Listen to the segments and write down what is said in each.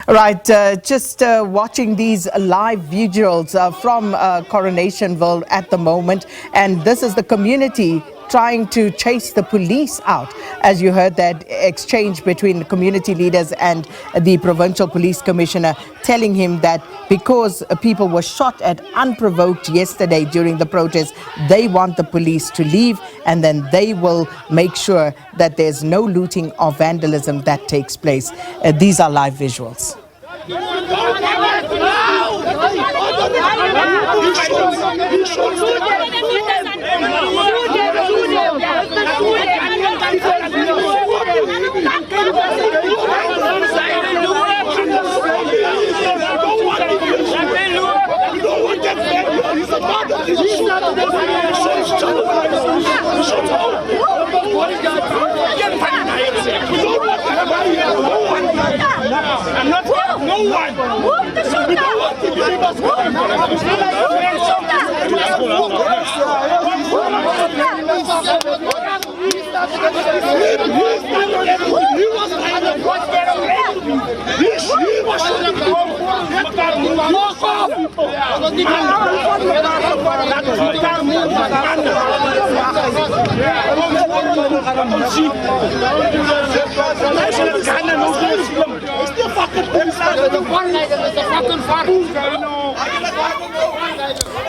Right, just watching these live visuals from Coronationville at the moment, and this is the community trying to chase the police out. As you heard, that exchange between community leaders and the provincial police commissioner, telling him that because people were shot at unprovoked yesterday during the protest, they want the police to leave, and then they will make sure that there's no looting or vandalism that takes place. These are live visuals.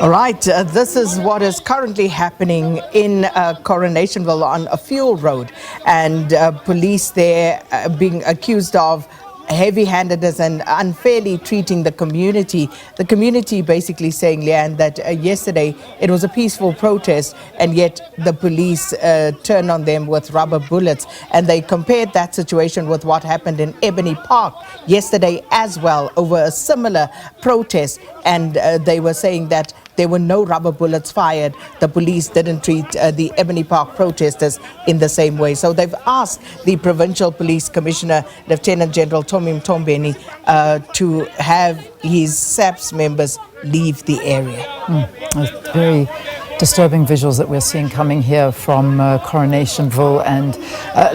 All right, this is what is currently happening in Coronationville on a fuel road, and police there being accused of heavy-handedness and unfairly treating the community. The community basically saying, Leanne, that yesterday it was a peaceful protest, and yet the police turned on them with rubber bullets. And they compared that situation with what happened in Ebony Park yesterday as well, over a similar protest. And they were saying that there were no rubber bullets fired. The police didn't treat the Ebony Park protesters in the same way. So they've asked the Provincial Police Commissioner, Lieutenant General Tomim Tombeni, to have his SABC members leave the area. Very disturbing visuals that we're seeing coming here from Coronationville, and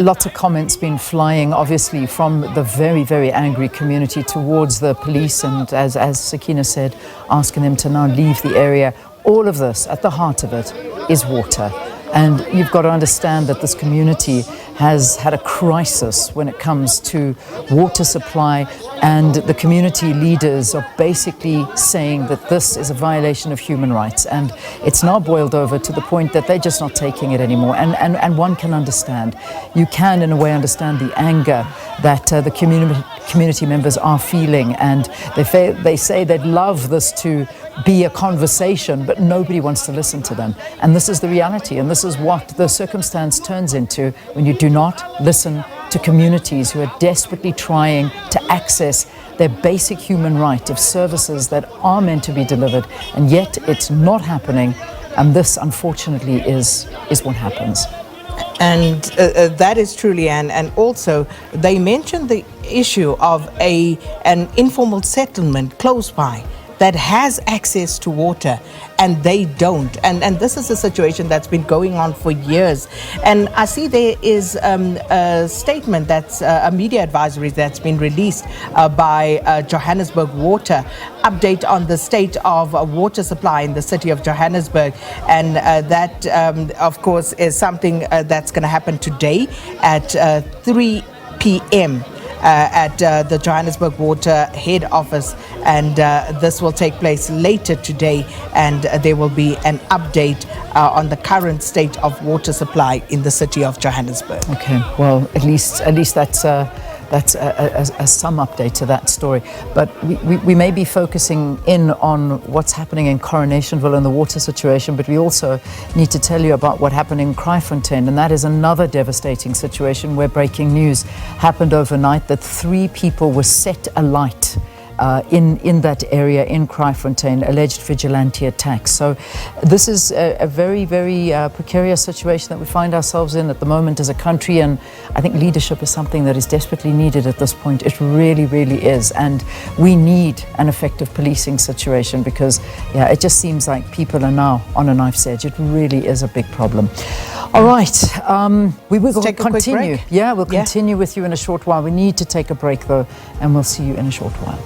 lots of comments been flying, obviously, from the very, very angry community towards the police, and as Sakina said, asking them to now leave the area. All of this, at the heart of it, is water. And you've got to understand that this community has had a crisis when it comes to water supply, and the community leaders are basically saying that this is a violation of human rights, and it's now boiled over to the point that they're just not taking it anymore. And one can understand, you can in a way understand the anger that the community members are feeling, and they say they'd love this to be a conversation, but nobody wants to listen to them. And this is the reality, and this is what the circumstance turns into when you do not listen to communities who are desperately trying to access their basic human right of services that are meant to be delivered, and yet it's not happening. And this, unfortunately, is what happens. And that is truly, and also they mentioned the issue of an informal settlement close by that has access to water, and they don't. And this is a situation that's been going on for years. And I see there is a statement that's a media advisory that's been released by Johannesburg Water, update on the state of water supply in the city of Johannesburg. And that, of course, is something that's going to happen today at 3 p.m. At the Johannesburg Water head office, and this will take place later today, and there will be an update on the current state of water supply in the city of Johannesburg. Okay, well, at least that's some update to that story. But we may be focusing in on what's happening in Coronationville and the water situation, but we also need to tell you about what happened in Kraaifontein, and that is another devastating situation where breaking news happened overnight that 3 people were set alight in that area in Kraaifontein, alleged vigilante attacks. So this is a very, very precarious situation that we find ourselves in at the moment as a country, and I think leadership is something that is desperately needed at this point. It really, really is, and we need an effective policing situation because, yeah, it just seems like people are now on a knife's edge. It really is a big problem. All right, we will take a quick continue. break. Yeah, we'll Yeah. continue with you in a short while. We need to take a break though, and we'll see you in a short while.